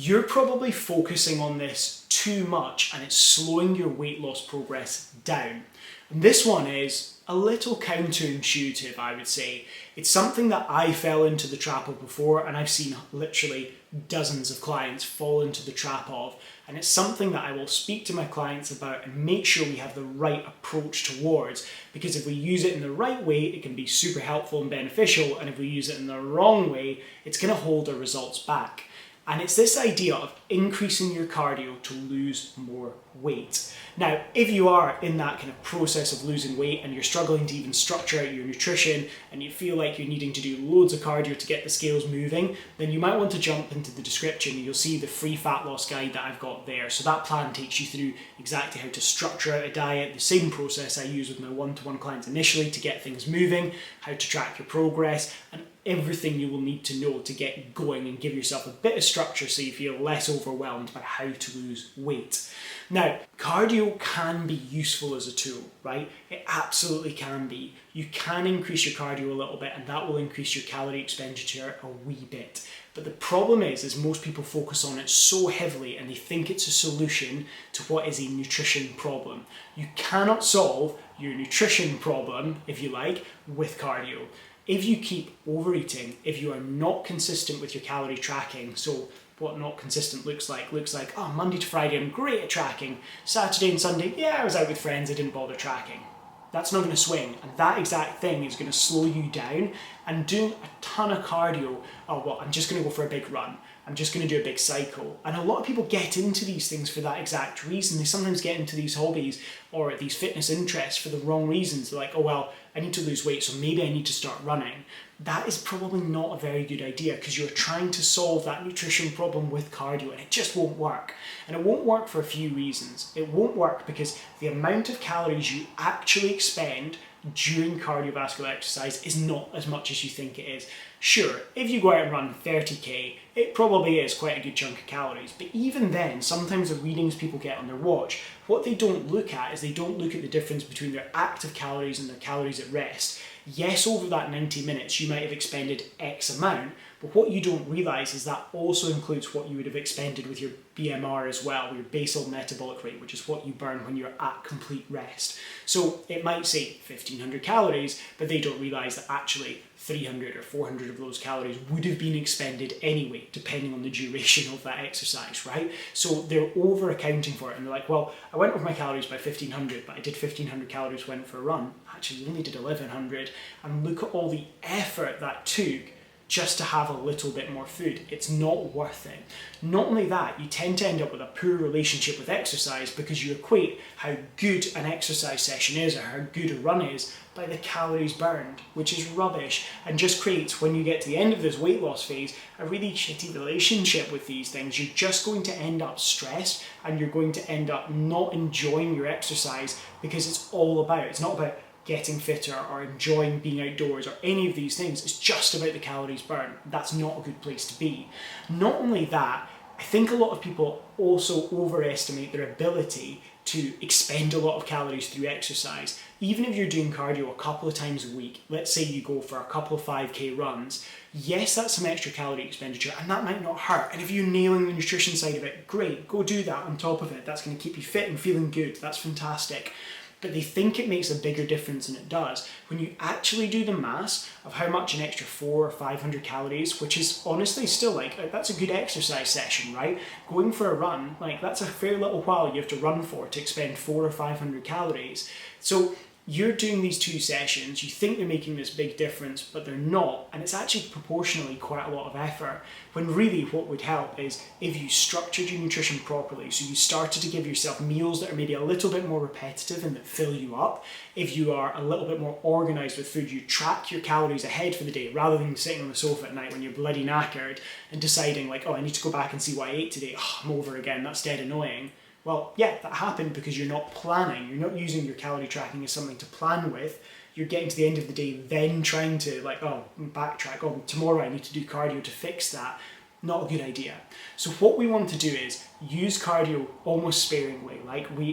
you're probably focusing on this too much and it's slowing your weight loss progress down. And this one is a little counterintuitive, I would say. It's something that I fell into the trap of before, and I've seen literally dozens of clients fall into the trap of, and it's something that I will speak to my clients about and make sure we have the right approach towards, because if we use it in the right way, it can be super helpful and beneficial, and if we use it in the wrong way, it's going to hold our results back. And it's this idea of increasing your cardio to lose more weight. Now, if you are in that kind of process of losing weight and you're struggling to even structure out your nutrition and you feel like you're needing to do loads of cardio to get the scales moving, then you might want to jump into the description and you'll see the free fat loss guide that I've got there. So that plan takes you through exactly how to structure out a diet, the same process I use with my one-to-one clients initially to get things moving, how to track your progress, and everything you will need to know to get going and give yourself a bit of structure so you feel less overwhelmed by how to lose weight. Now, cardio can be useful as a tool, right? It absolutely can be. You can increase your cardio a little bit and that will increase your calorie expenditure a wee bit. But the problem is most people focus on it so heavily and they think it's a solution to what is a nutrition problem. You cannot solve your nutrition problem, if you like, with cardio. If you keep overeating, if you are not consistent with your calorie tracking, so what not consistent looks like, oh, Monday to Friday I'm great at tracking, Saturday and Sunday, yeah, I was out with friends, I didn't bother tracking. That's not going to swing, and that exact thing is going to slow you down. And doing a ton of cardio, oh well, I'm just going to go for a big run, I'm just going to do a big cycle. And a lot of people get into these things for that exact reason. They sometimes get into these hobbies or these fitness interests for the wrong reasons. They're like, oh well, I need to lose weight, so maybe I need to start running. That is probably not a very good idea because you're trying to solve that nutrition problem with cardio and it just won't work. And it won't work for a few reasons. It won't work because the amount of calories you actually expend during cardiovascular exercise is not as much as you think it is. Sure, if you go out and run 30k, it probably is quite a good chunk of calories, but even then, sometimes the readings people get on their watch, what they don't look at is they don't look at the difference between their active calories and their calories at rest. Yes, over that 90 minutes, you might have expended X amount, but what you don't realise is that also includes what you would have expended with your BMR as well, your basal metabolic rate, which is what you burn when you're at complete rest. So it might say 1500 calories, but they don't realise that actually 300 or 400 of those calories would have been expended anyway, depending on the duration of that exercise, right? So they're over accounting for it and they're like, well, I went over my calories by 1500, but I did 1500 calories, went for a run. Actually, you only did 1100, and look at all the effort that took just to have a little bit more food. It's not worth it. Not only that, you tend to end up with a poor relationship with exercise because you equate how good an exercise session is or how good a run is by the calories burned, which is rubbish and just creates, when you get to the end of this weight loss phase, a really shitty relationship with these things. You're just going to end up stressed and you're going to end up not enjoying your exercise because it's not about getting fitter or enjoying being outdoors or any of these things. It's just about the calories burned. That's not a good place to be. Not only that, I think a lot of people also overestimate their ability to expend a lot of calories through exercise. Even if you're doing cardio a couple of times a week, let's say you go for a couple of 5k runs, yes, that's some extra calorie expenditure and that might not hurt. And if you're nailing the nutrition side of it, great, go do that on top of it. That's going to keep you fit and feeling good. That's fantastic. But they think it makes a bigger difference than it does. When you actually do the maths of how much an extra 400 or 500 calories, which is honestly still that's a good exercise session, right? Going for a run, that's a fair little while you have to run for to expend 400 or 500 calories. So you're doing these two sessions, you think they're making this big difference, but they're not, and it's actually proportionally quite a lot of effort, when really what would help is if you structured your nutrition properly, so you started to give yourself meals that are maybe a little bit more repetitive and that fill you up. If you are a little bit more organised with food, you track your calories ahead for the day, rather than sitting on the sofa at night when you're bloody knackered and deciding oh, I need to go back and see what I ate today, I'm over again, that's dead annoying. Well, yeah, that happened because you're not planning. You're not using your calorie tracking as something to plan with. You're getting to the end of the day, then trying to backtrack. Tomorrow I need to do cardio to fix that. Not a good idea. So what we want to do is use cardio almost sparingly.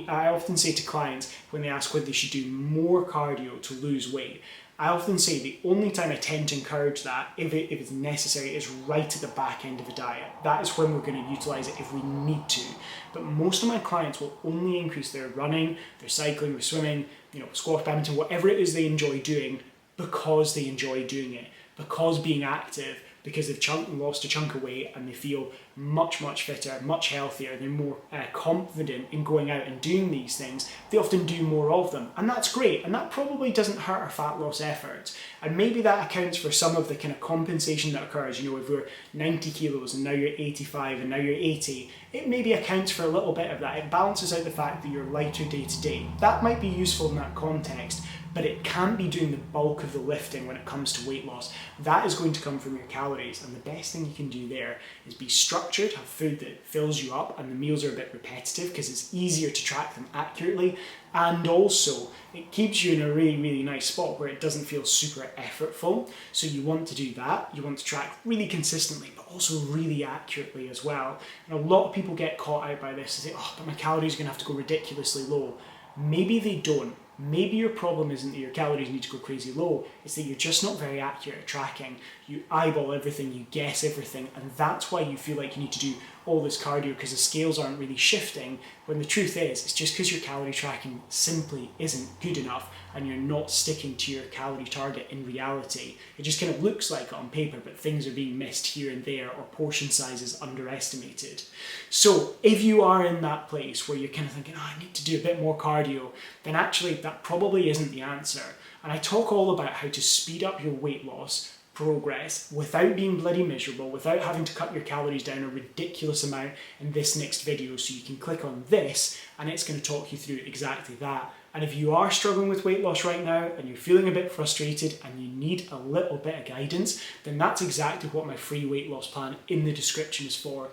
I often say to clients when they ask whether they should do more cardio to lose weight, I often say the only time I tend to encourage that, if it's necessary, is right at the back end of a diet. That is when we're going to utilise it if we need to. But most of my clients will only increase their running, their cycling, their swimming, squash, badminton, whatever it is they enjoy doing, because they enjoy doing it, because being active, because they've lost a chunk of weight and they feel much, much fitter, much healthier, they're more confident in going out and doing these things, they often do more of them. And that's great, and that probably doesn't hurt our fat loss efforts. And maybe that accounts for some of the kind of compensation that occurs. If we're 90 kilos and now you're 85 and now you're 80, it maybe accounts for a little bit of that. It balances out the fact that you're lighter day to day. That might be useful in that context, but it can't be doing the bulk of the lifting when it comes to weight loss. That is going to come from your calories, and the best thing you can do there is be structured, have food that fills you up, and the meals are a bit repetitive because it's easier to track them accurately, and also it keeps you in a really, really nice spot where it doesn't feel super effortful. So you want to do that. You want to track really consistently, but also really accurately as well. And a lot of people get caught out by this and say, oh, but my calories are going to have to go ridiculously low. Maybe they don't. Maybe your problem isn't that your calories need to go crazy low, it's that you're just not very accurate at tracking. You eyeball everything, you guess everything, and that's why you feel like you need to do all this cardio because the scales aren't really shifting, when the truth is, it's just because your calorie tracking simply isn't good enough and you're not sticking to your calorie target in reality. It just kind of looks like it on paper, but things are being missed here and there, or portion sizes underestimated. So if you are in that place where you're kind of thinking, oh, I need to do a bit more cardio, then actually that probably isn't the answer. And I talk all about how to speed up your weight loss progress without being bloody miserable, without having to cut your calories down a ridiculous amount in this next video. So you can click on this and it's going to talk you through exactly that. And if you are struggling with weight loss right now and you're feeling a bit frustrated and you need a little bit of guidance, then that's exactly what my free weight loss plan in the description is for.